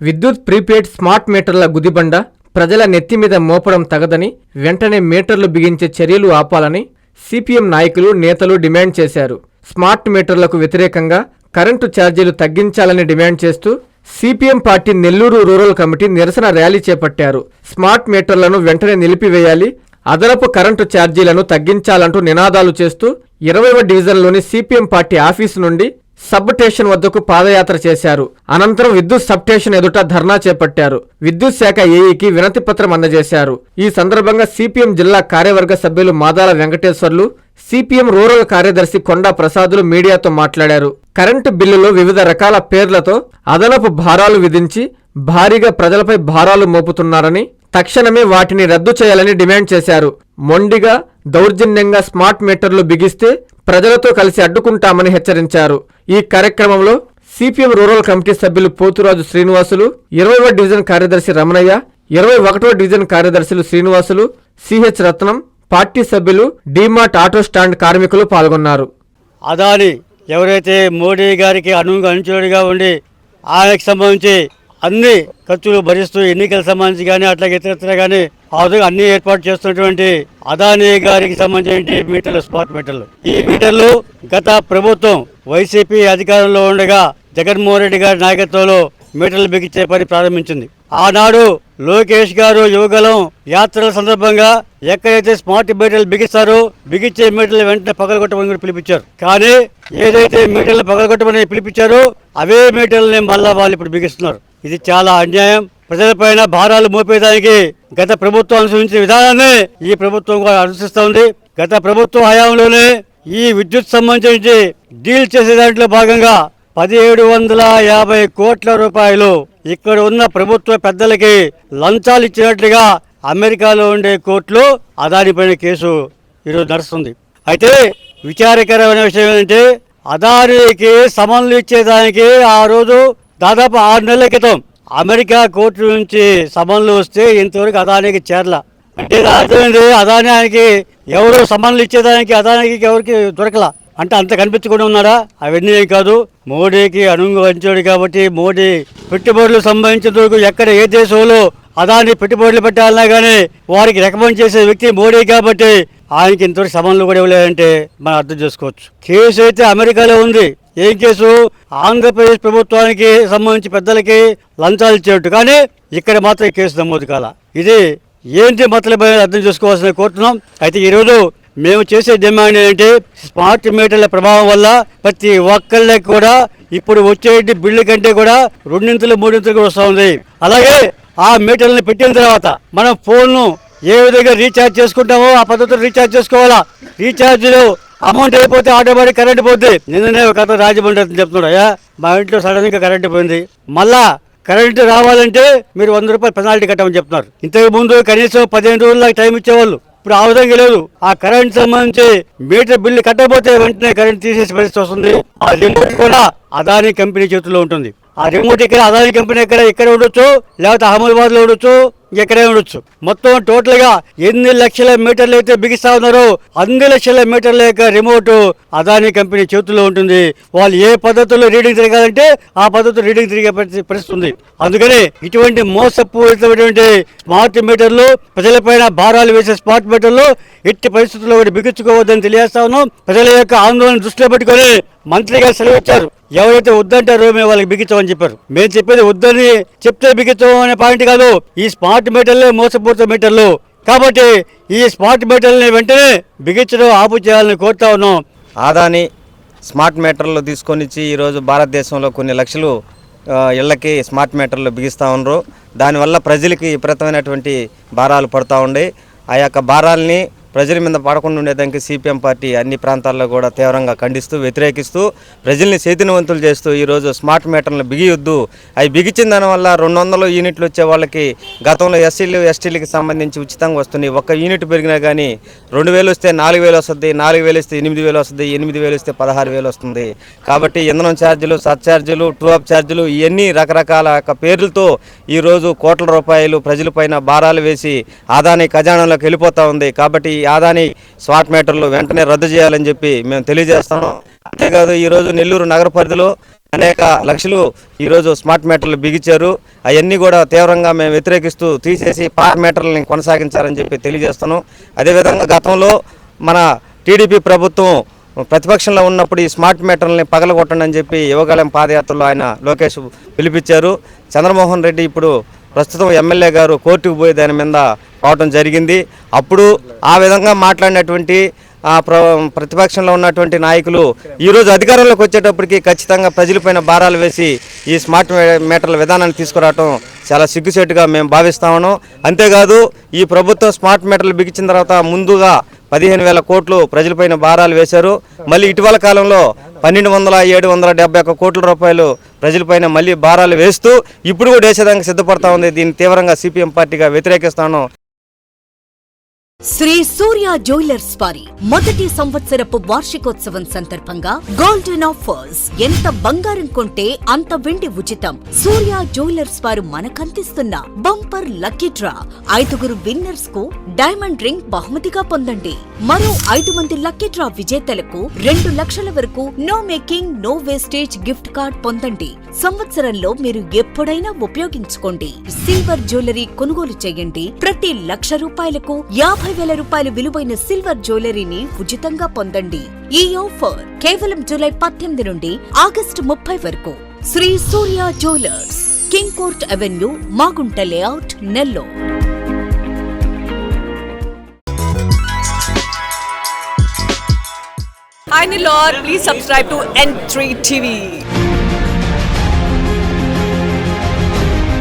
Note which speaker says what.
Speaker 1: విద్యుత్ prepaid smart మీటర్ల గుదిబండ ప్రజల నెత్తి మీద మోపడం తగదని వెంటనే మీటర్లు బిగించే చర్యలు ఆపాలని సిపిఎం నాయకులు నేతలు డిమాండ్ చేశారు. స్మార్ట్ మీటర్లకు వ్యతిరేకంగా కరెంటు ఛార్జీలు తగ్గించాలని డిమాండ్ చేస్తూ CPM party Nellore rural committee నిరసన ర్యాలీ చేపట్టారు. స్మార్ట్ మీటర్లను వెంటనే నిలిపివేయాలి, అదనపు కరెంటు ఛార్జీలను తగ్గించాలంటూ నినాదాలు చేస్తూ 20వ డివిజన్లోని సిపిఎం పార్టీ ఆఫీసు నుండి సబ్ స్టేషన్ వద్దకు పాదయాత్ర చేశారు. అనంతరం విద్యుత్ సబ్ స్టేషన్ ఎదుట ధర్నా చేపట్టారు. విద్యుత్ శాఖ ఏఈకి వినతి పత్రం అందజేశారు. ఈ సందర్భంగా సిపిఎం జిల్లా కార్యవర్గ సభ్యులు మాదాల వెంకటేశ్వర్లు, సిపిఎం రూరల్ కార్యదర్శి కొండా ప్రసాదులు మీడియాతో మాట్లాడారు. కరెంటు బిల్లులో వివిధ రకాల పేర్లతో అదనపు భారాలు విధించి భారీగా ప్రజలపై భారాలు మోపుతున్నారని, తక్షణమే వాటిని రద్దు చేయాలని డిమాండ్ చేశారు. మొండిగా దౌర్జన్యంగా స్మార్ట్ మీటర్లు బిగిస్తే ప్రజలతో కలిసి అడ్డుకుంటామని హెచ్చరించారు. ఈ కార్యక్రమంలో సిపిఎం రూరల్ కమిటీ సభ్యులు పోతురాజు శ్రీనివాసులు, 20వ డివిజన్ కార్యదర్శి రమణయ్య, 21వ డివిజన్ కార్యదర్శులు శ్రీనివాసులు, సిహెచ్ రత్నం, పార్టీ సభ్యులు, డీమార్ట్ ఆటో స్టాండ్ కార్మికులు పాల్గొన్నారు.
Speaker 2: అదాని ఎవరైతే మోడీ గారికి అనుచరుడిగా ఉండి ఆయనకు సంబంధించి అన్ని ఖర్చులు భరిస్తూ ఎన్నికలకు సంబంధించి కానీ అట్లాగే ఇతరత్ర కానీ అన్ని ఏర్పాటు చేస్తున్నటువంటి అదానీ గారికి సంబంధించిన మీటర్లు, స్మార్ట్ మీటర్లు. ఈ మీటర్లు గత ప్రభుత్వం వైసీపీ అధికారంలో ఉండగా జగన్మోహన్ రెడ్డి గారి నాయకత్వంలో మీటర్లు బిగించే పని ప్రారంభించింది. ఆనాడు లోకేష్ గారు యువగలం యాత్రల సందర్భంగా ఎక్కడైతే స్మార్ట్ మీటర్లు బిగిస్తారో బిగించే మీటర్లు వెంటనే పగలగొట్టమని పిలిపించారు. కానీ ఏదైతే మీటర్లు పగలగొట్టమని పిలిపించారో అవే మీటర్లని మళ్ళా వాళ్ళు ఇప్పుడు బిగిస్తున్నారు. ఇది చాలా అన్యాయం. ప్రజలపైన భారాలు మోపేదానికి గత ప్రభుత్వం అనుసరించిన విధానాన్ని ఈ ప్రభుత్వం కూడా అనుసరిస్తోంది. గత ప్రభుత్వ హయాంలోనే ఈ విద్యుత్ సంబంధించి డీల్ చేసే దాంట్లో భాగంగా 1750 కోట్ల రూపాయలు ఇక్కడ ఉన్న ప్రభుత్వ పెద్దలకి లంచాలు ఇచ్చినట్లుగా అమెరికాలో ఉండే కోర్టులో అదాని పైన కేసు ఈరోజు నడుస్తుంది. అయితే విచారకరమైన విషయం ఏంటంటే అదానికి సమన్లు ఇచ్చేదానికి ఆ రోజు దాదాపు 6 నెలల క్రితం అమెరికా కోర్టు నుంచి సమన్లు వస్తే ఇంతవరకు అదానికి చేరల. అంటే అర్థమైంది అదానికి ఎవరు సమన్లు ఇచ్చేదానికి అదానికి ఎవరికి దొరకలా. అంటే అంత కనిపించకుండా ఉన్నారా? అవన్నీ కాదు, మోడీకి అనుసరించాడు కాబట్టి మోడీ పెట్టుబడులు సంబంధించినందుకు ఎక్కడ ఏ దేశంలో అదాని పెట్టుబడులు పెట్టాలన్నా కానీ వారికి రికమెండ్ చేసే వ్యక్తి మోడీ కాబట్టి ఆయనకి ఇంతవరకు సమన్లు కూడా ఇవ్వలేదంటే మనం అర్థం చేసుకోవచ్చు. కేసు అయితే అమెరికాలో ఉంది. ఏం కేసు? ఆంధ్రప్రదేశ్ ప్రభుత్వానికి సంబంధించి పెద్దలకి లంచాలు ఇచ్చేట్టు, కానీ ఇక్కడ మాత్రం కేసు నమోదు కాల. ఇది ఏంటి మతలబ్ అర్థం చేసుకోవాల్సిన కోరుతున్నాం. అయితే ఈరోజు మేము చేసే డిమాండ్ ఏంటంటే స్మార్ట్ మీటర్ల ప్రభావం వల్ల ప్రతి ఒక్కళ్ళకి కూడా ఇప్పుడు వచ్చే బిల్లు కంటే కూడా 2 3 కూడా వస్తూ ఉంది. అలాగే ఆ మీటర్లను పెట్టిన తర్వాత మనం ఫోన్ను ఏ విధంగా రీఛార్జ్ చేసుకుంటామో ఆ పద్ధతిలో రీఛార్జ్ చేసుకోవాలా. రీఛార్జ్లో అమౌంట్ అయిపోతే ఆటోమేటిక్ కరెంట్ పోద్ది. నిన్ననే ఒక అతను రాజమండ్రి చెప్తున్నాడు, అయ్యా మా ఇంట్లో సడన్గా కరెంట్ పోయింది, మళ్ళా కరెంటు రావాలంటే మీరు 100 రూపాయలు పెనాల్టీ కట్టమని చెప్తున్నారు. ఇంతకు ముందు కనీసం 15 రోజుల టైం ఇచ్చేవాళ్ళు, ఇప్పుడు ఆ విధంగా లేదు. ఆ కరెంట్ సంబంధించి మీటర్ బిల్లు కట్టకపోతే వెంటనే కరెంట్ తీసేసే పరిస్థితి వస్తుంది. ఆ రిమోట్ కూడా అదానీ కంపెనీ చేతుల్లో ఉంటుంది. ఆ రిమోట్ ఇక్కడ అదానీ కంపెనీ ఇక్కడ ఉండొచ్చు, లేకపోతే అహ్మదాబాద్ లో ఉండొచ్చు, ఎక్కడే ఉండొచ్చు. మొత్తం టోటల్ గా ఎన్ని లక్షల మీటర్లు అయితే బిగిస్తా ఉన్నారో అన్ని లక్షల మీటర్ల యొక్క రిమోట్ అదానీ కంపెనీ చేతుల్లో ఉంటుంది. వాళ్ళు ఏ పద్ధతిలో రీడింగ్ తిరగాలంటే ఆ పద్ధతిలో రీడింగ్ తిరిగే పరిస్థితి ఉంది. అందుకని ఇటువంటి మోసపూరితమైనటువంటి స్మార్ట్ మీటర్లు, ప్రజలపైన భారాలు వేసే స్మార్ట్ మీటర్లు ఎట్టి పరిస్థితుల్లో బిగించుకోవద్దని తెలియజేస్తా ఉన్నాం. ప్రజల యొక్క ఆందోళన దృష్టిలో పెట్టుకుని మంత్రి గారు సెలవు ఇచ్చారు. ఎవరైతే వద్దంటారో మేము వాళ్ళకి బిగించమని చెప్పారు. మేము చెప్పేది వద్దని చెప్తే బిగించడం అనే పాయింట్ కాదు. ఈ స్మార్ట్ మీటర్లే మోసపూరిత మీటర్లు కాబట్టి ఈ స్మార్ట్ మీటర్లని వెంటనే బిగించడం ఆపు చేయాలని కోరుతా ఉన్నాం.
Speaker 3: అదాని స్మార్ట్ మీటర్లు తీసుకొని ఇచ్చి ఈరోజు భారతదేశంలో కొన్ని లక్షలు ఇళ్లకి స్మార్ట్ మీటర్లు బిగిస్తూ ఉన్నారు. దానివల్ల ప్రజలకి విపరీతమైనటువంటి భారాలు పడుతూ ఉన్నాయి. ఆ యొక్క భారాలని ప్రజల మీద పడకుండా ఉండేదానికి సిపిఎం పార్టీ అన్ని ప్రాంతాల్లో కూడా తీవ్రంగా ఖండిస్తూ వ్యతిరేకిస్తూ ప్రజల్ని చైతన్యవంతులు చేస్తూ ఈరోజు స్మార్ట్ మీటర్లను బిగియొద్దు, అవి బిగించిన దానివల్ల 200 యూనిట్లు వచ్చే వాళ్ళకి గతంలో ఎస్సీలు ఎస్టీలకి సంబంధించి ఉచితంగా వస్తున్నాయి. 1 యూనిట్ పెరిగినా కానీ 2000 వస్తే 4000 వస్తుంది, 4000 వస్తే 8000 వస్తుంది, 8000 వస్తే 16000 వస్తుంది. కాబట్టి ఇంధనం ఛార్జీలు, సర్ఛార్జీలు, ట్రూ అప్ ఛార్జీలు ఇవన్నీ రకరకాల పేర్లతో ఈరోజు కోట్ల రూపాయలు ప్రజలపైన భారాలు వేసి అదానీ ఖజానాలోకి వెళ్ళిపోతూ ఉంది. కాబట్టి ఆదాని స్మార్ట్ మీటర్లు వెంటనే రద్దు చేయాలని చెప్పి మేము తెలియజేస్తాము. అంతేకాదు ఈరోజు నెల్లూరు నగర పరిధిలో అనేక లక్షలు ఈరోజు స్మార్ట్ మీటర్లు బిగించారు. అవన్నీ కూడా తీవ్రంగా మేము వ్యతిరేకిస్తూ తీసేసి పాత మీటర్లని కొనసాగించాలని చెప్పి తెలియజేస్తాను. అదేవిధంగా గతంలో మన టీడీపీ ప్రభుత్వం ప్రతిపక్షంలో ఉన్నప్పుడు ఈ స్మార్ట్ మీటర్లని పగలగొట్టండి అని చెప్పి యువగళం పాదయాత్రలో ఆయన లోకేష్ పిలిపించారు. చంద్రమోహన్ రెడ్డి ఇప్పుడు ప్రస్తుతం ఎమ్మెల్యే గారు కోర్టుకు పోయి దాని మీద పోవటం జరిగింది. అప్పుడు ఆ విధంగా మాట్లాడినటువంటి ప్రతిపక్షంలో ఉన్నటువంటి నాయకులు ఈరోజు అధికారంలోకి వచ్చేటప్పటికి ఖచ్చితంగా ప్రజలపైన భారాలు వేసి ఈ స్మార్ట్ మీటర్ల విధానాన్ని తీసుకురావటం చాలా సిగ్గుచేటుగా మేము భావిస్తా ఉన్నాం. అంతేకాదు ఈ ప్రభుత్వం స్మార్ట్ మీటర్లు బిగించిన తర్వాత ముందుగా 15,000 కోట్లు ప్రజలపైన భారాలు వేశారు. మళ్ళీ ఇటీవల కాలంలో 1,200,771 కోట్ల రూపాయలు ప్రజలపైన మళ్ళీ భారాలు వేస్తూ ఇప్పుడు కూడా వేసేదానికి సిద్ధపడతా ఉంది. దీన్ని తీవ్రంగా సిపిఎం పార్టీగా వ్యతిరేకిస్తాను.
Speaker 4: శ్రీ సూర్య జ్యువెలర్స్ వారి మొదటి సంవత్సరపు వార్షికోత్సవం సందర్భంగా గోల్డెన్ ఆఫర్స్. ఎంత బంగారం కొంటే అంత వెండి ఉచితం. సూర్య జ్యువెలర్స్ వారు మనకందిస్తున్న బంపర్ లక్కీ డ్రా 5 విన్నర్స్ కు డైమండ్ రింగ్ బహుమతిగా పొందండి. మరో 5 మంది లక్కీ డ్రా విజేతలకు 2 లక్షల వరకు no making no wastage gift card పొందండి. సంవత్సరంలో మీరు ఎప్పుడైనా ఉపయోగించుకోండి. సిల్వర్ జ్యువెలరీ కొనుగోలు చేయండి. ప్రతి ₹1,00,000 50,000 రూపాయలు విలువైన సిల్వర్ జ్యువెలరీని ఉచితంగా పొందండి. ఈ ఆఫర్ కేవలం జూలై 18 నుండి ఆగస్టు 30 వరకు. Shri Surya jewellers, king court avenue, Magunta layout, Nellore.
Speaker 5: Hi Nilor, please subscribe to N3 TV.